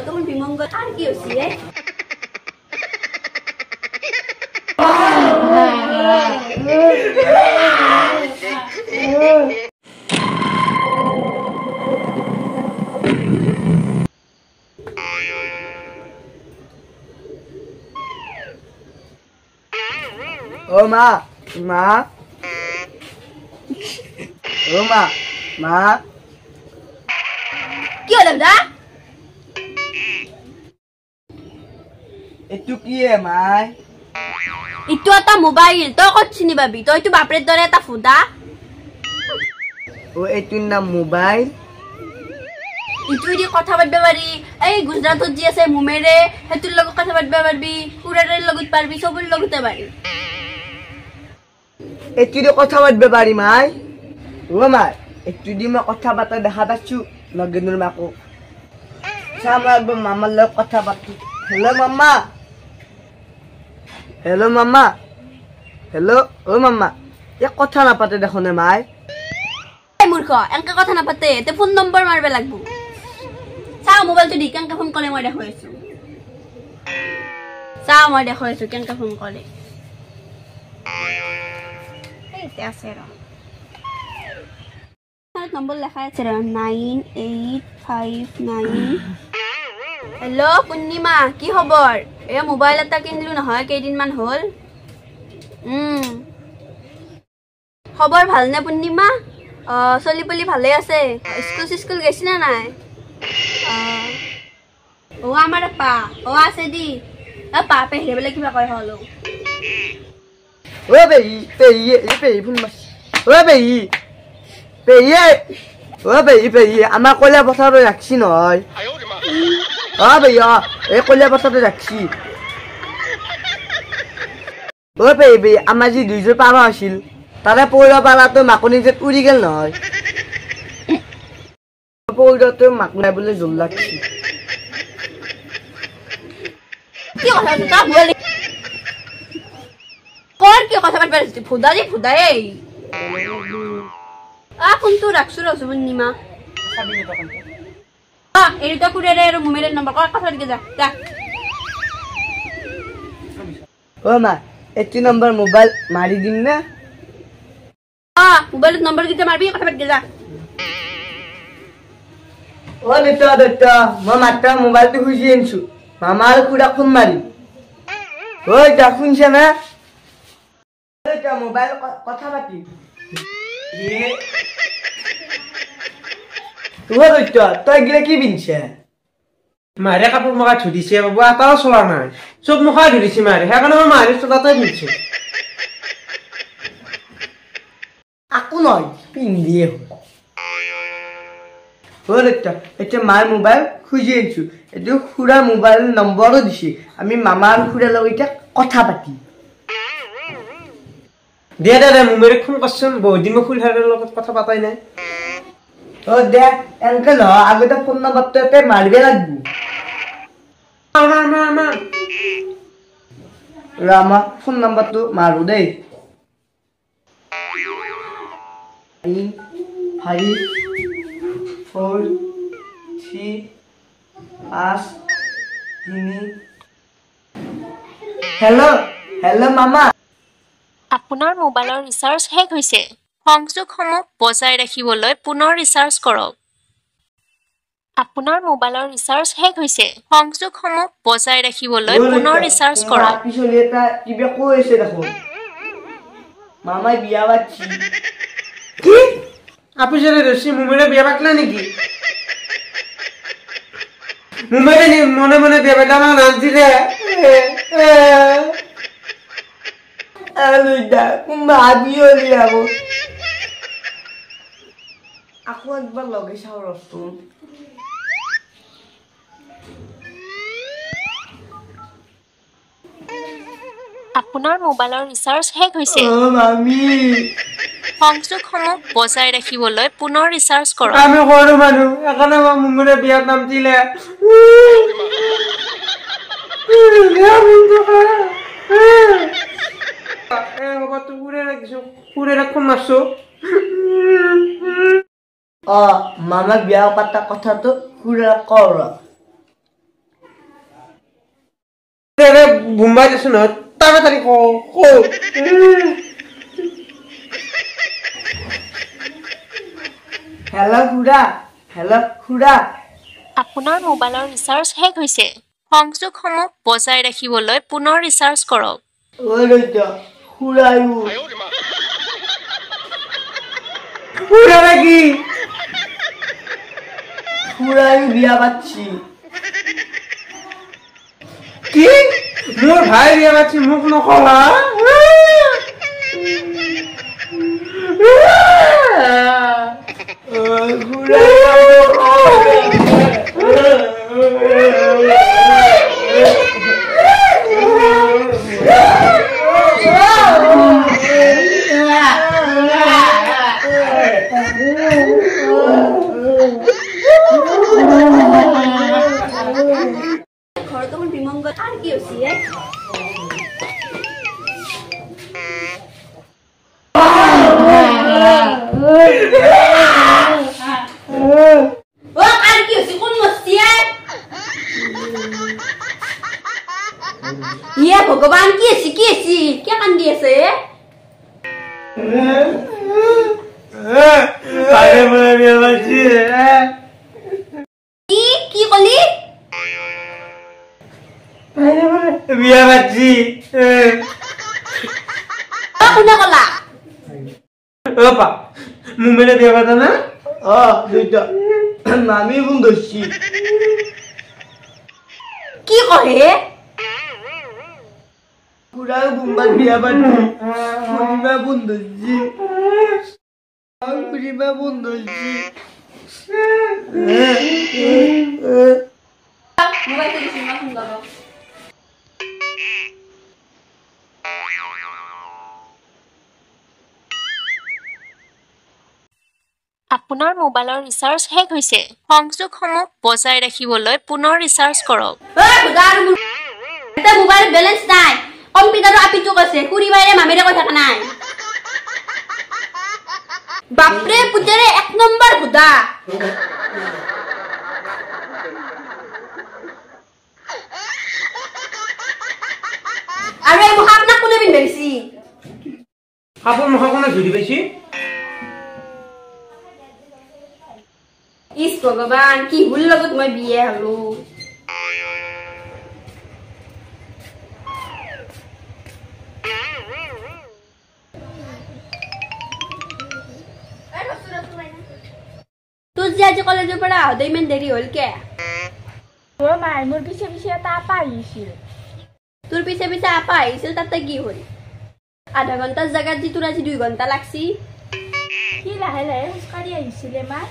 তখন বিমঙ্গল আর কি হচ্ছে রে ও মা মা ও মা মা কি হলো দা এটু কি মাই ইটো এটা মোবাইল তই কত চিনি পাবি তই তো বাপরের দরে এটা ফুদা ও এটুর নাম মোবাইল ইটো দি কথা পাতবা পারি এই গুজরাটত জি আছে মুমেৰে হেতুৰ লগত কথা পাতবা পাৰবি কুৰাৰৰ লগত পাৰবি সবৰ লগতে পারি এটু দি কথা পাতবে পারি মাই ও মাই এটু দি মই কথা পাতা দেখা পাচ্ছু নগেনুর মাকো সামা একবার মামার লগ কথা পাতি হ্যালো মাম্মা হ্যালো মাম্মা হ্যালো ও মাম্মা এ কথা না পাতে দেখো নে মাই এই মূর্খ এনকা কথা না পাতে তে ফোন নম্বর মারবে লাগবো চাও মোবাইলটো দি কেনকা ফোন করে মই দেখো আছো চাও মই দেখো আছো কেনকা ফোন করে এইতে আছে ৰ নম্বৰ লেখা আছে ৰ 9859 হেল্ল' পূৰ্ণিমা কি খবৰ এ মোবাইল এটা কিনিলো নহয় কেইদিনমান হ'ল খবৰ ভালনে পূৰ্ণিমা চলি পলি ভালে আছে স্কুল গৈছি না নাই ও আমাৰ পা ও আছে দি পা পেহলে বলে কিবা কয় হলো ও বেই ফোন মাছ ও বেই ও বেই আমাৰ কলিয়া পথাৰত ৰাখছি নহয় ও বেই এই কলিয়া পথাৰত ৰাখছি ও বেই আমাৰ যি দুইযোৰ পাৰা আছিল তাৰে পৌৰ পাৰাটো মাকনি যে উৰি গেল নহয় পৌৰটো মাক নাই বোলে জোল লাগছি কি কথা তা বলি কোন কি কথা পাতবা দিছি ফুদা এই কোনটো রাখছো রসু পূর্ণিমা এইটা কুড়ে আর মোবাইলের নম্বর কথা দিকে যা ও মা এটি নম্বর মোবাইল মারি দিম না মোবাইলের নম্বর দিতে মারবি কথা দিকে যা ও দত্ত মই মাত্র মোবাইলটো খুঁজি আনছো মামার খুড়া ফোন মারি ওই যা শুনছে না মোবাইল কথা পাতি তই গিলে কি পিনছে মাৰে কাপোৰ মকা ধুদিছে বাবু এটাও চলা নাই চব মুখা ধুদিছে মাৰে সেইকাৰণে মই মাৰি চলাতে পিনছে আকো নয় পিন্ধিয়ে হল এতিয়া মাৰ মোবাইল খুঁজি আনছো এইটো খুড়াৰ মোবাইল নম্বৰো দিছে আমি মামাৰ খুড়াৰ লগত এতিয়া কথা পাতি দে মোবাইল ফোন কৰচোন বহুত দিন মই খুড়াৰৰ লগত কথা পাতাই নাই ও দে এনকে ন আগতে ফোন নম্বৰটো এতে মাৰিবে লাগবো ৰামা ফোন নম্বৰটো মাৰো দেই 5 4 3 5 3 হেল্ল' মামা আপোনাৰ মোবাইলৰ ৰিচাৰ্জ শেষ হৈছে সংযোগসমূহ বজাই ৰাখিবলৈ পুনৰ ৰিচাৰ্জ কৰক আপোনাৰ মোবাইলৰ ৰিচাৰ্জ শেষ হৈছে সংযোগসমূহ বজাই ৰাখিবলৈ পুনৰ ৰিচাৰ্জ কৰক পিছলি এটা কিবা কৈছে দেখোন মামাই বিয়া বাচ্ছি কি আপুজৰে ৰছি মোবাইলে বিয়া পাকলা নেকি মোবাইলে মনে মনে বিয়া পাকলা না নাম দিলে আলুইদা মাবিও লিয়াব আকৌ একবার লগে চাও রসুন আপোনাৰ মোবাইলৰ ৰিচাৰ্জ শেষ হৈছে ও মামি সংযোগসমূহ বজাই ৰাখিবলৈ পুনৰ ৰিচাৰ্জ কৰক আমি সৰু মানুহ এখানে মোবাইলে বিয়াৰ নাম দিলে হ'ব তো পুৰে ৰাখিছো পুৰে ৰাখোন মাৰছো মামা বিয়া পাতা কথাটো পুৰা কৰ ৰে বুম্বাই যাচ্ছ না তাড়াতাড়ি কো কো হেল্ল' খুৰা আপোনাৰ মোবাইলৰ ৰিচাৰ্জ শেষ হৈছে সংযোগসমূহ বজাই ৰাখিবলৈ পুনৰ ৰিচাৰ্জ কৰক খুৰায়ো পুৰা নাকি বিয়া পাচ্ছি কি মোৰ ভাই বিয়া পাচ্ছি মুখ নকলা ঘৰ তখন বিমংগল আর কি হইছে ও আর কি হইছে কোন মস্তি ইয়া ভগবান কি আছে কে কান্দি আছে আরে বলে বিয়া পাচ্ছি কি কলি বিয়া পাচ্ছি কোনে কলা ওপা মুম্বাইলে বিয়া পাতা না দুইটা মামি বোন ধরছি কি কহে খুড়াও বুম্বার বিয়া পাচ্ছি খুড়িমা বোন ধরছি খুড়িমা বোন ধরছি মোবাইল থেকে সিনেমা ফোন করো আপোনাৰ মোবাইলৰ ৰিচাৰ্জ শেষ হৈছে সংযোগসমূহ বজাই ৰাখিবলৈ পুনৰ ৰিচাৰ্জ কৰক এটা মোবাইল ব্যালেন্স নাই কম্পিউটার আপিটো আছে কুড়ি বাইরে মামিরে কথা নাই বাপরে পুতেরে এক নম্বর হুদা আরে মুখাপ না কোনে বিন বেশি কাপড় মুখা কোনে ধুই পাইছি ইস ভগবান কি ভুল লগত মই বিয়ে হলো তুই যে আজি কলেজৰ পৰা আহোতে ইমান দেৰি হল কে ও মাই মোর পিছে পিছে এটা আপা আহিছিল তোর পিছে পিছে আপা আহিছিল তাতে কি হল আধা ঘন্টার জায়গাত যি তোর আজি 2 ঘন্টা লাগছি কি লাহে লাহে খোজকাঢ়ি আহিছিলে মা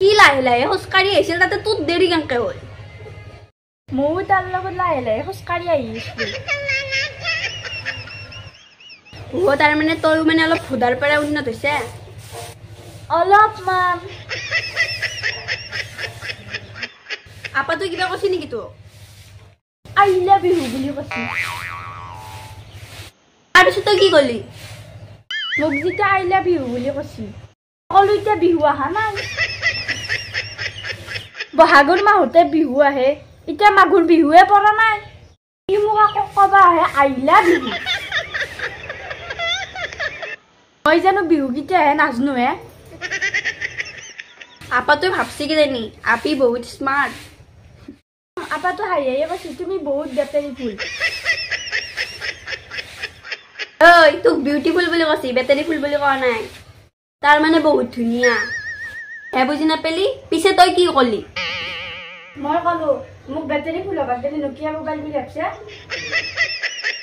কি লাহে লাহে খোজকাঢ়ি আহিছিল তাতে তোৰ দেৰি কেনেকে হল ময়ো তাৰ লগত লাহে লাহে খোজকাঢ়ি আহিছিলো ও তাৰ মানে তোৰ মানে অলপ ফুদাৰ পৰা উন্নত হৈছে অলপমান আপা তুই কিবা কৈছি নেকি তো আই লাভ ইউ বুলি কৈছে তাৰপিছত তই কি কলি মোক যেতিয়া আই লাভ ইউ বুলি কৈছে সকলো এতিয়া বিহু অহা নাই বহাগৰ মাহতে বিহু আহে এতিয়া মাঘৰ বিহুৱে পৰা নাই ই মোক আকৌ কবা আহে আই লাভ ইউ মই জানো বিহু গীতে আহে নাজনো হে আপা তুই ভাবছি কি জানি আপি বহুত স্মার্ট আপাতো হাইয়ে কৈছে তুমি বহুত বেটাৰী ফুল ওই তোক বিউটিফুল বুলি কৈছি বেটাৰী ফুল বুলি কোৱা নাই তাৰ মানে বহুত ধুনীয়া হে বুজি নাপালি পিছে তই কি কলি মই কলো মোক বেটাৰী ফুল হবা দিলে নকিয়া মোবাইল বুলি ভাবছে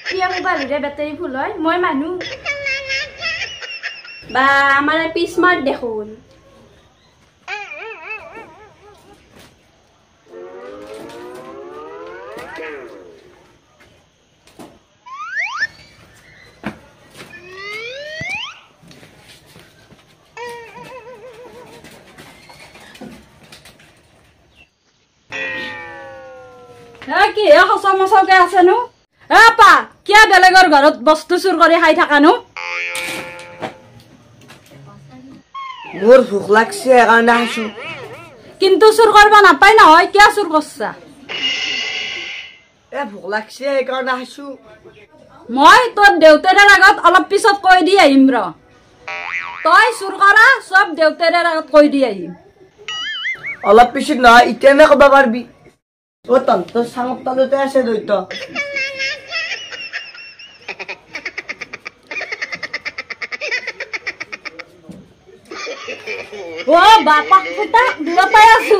কিয়া মোবাইলৰে বেটাৰী ফুল হয় মই মানুহ বা আমাৰ আপি স্মাৰ্ট দেখোন কি হসা মচাকে আছে নো আপা কিয় বেলেগৰ ঘৰত বস্তু চুৰ কৰি খাই থাকানো মোৰ ভোক লাগছে সেইকাৰণে আছো কিন্তু চুৰ কৰিব নাপায় নহয় কিয় চুৰ কৰছা ভোক লাগছে সেইকাৰণে আছো মই তোৰ দেউতাৰৰ আগত অলপ পিছত কৈ দি আহিম ৰ তই চুৰ কৰা চব দেউতাৰৰ আগত কৈ দি আহিম অলপ পিছত নহয় এতিয়া নে ক'ব পাৰিবি তন্তৰ চাঙৰ তলতে আছে দৈত বাপাক ফুটা দূৰত পাই আছো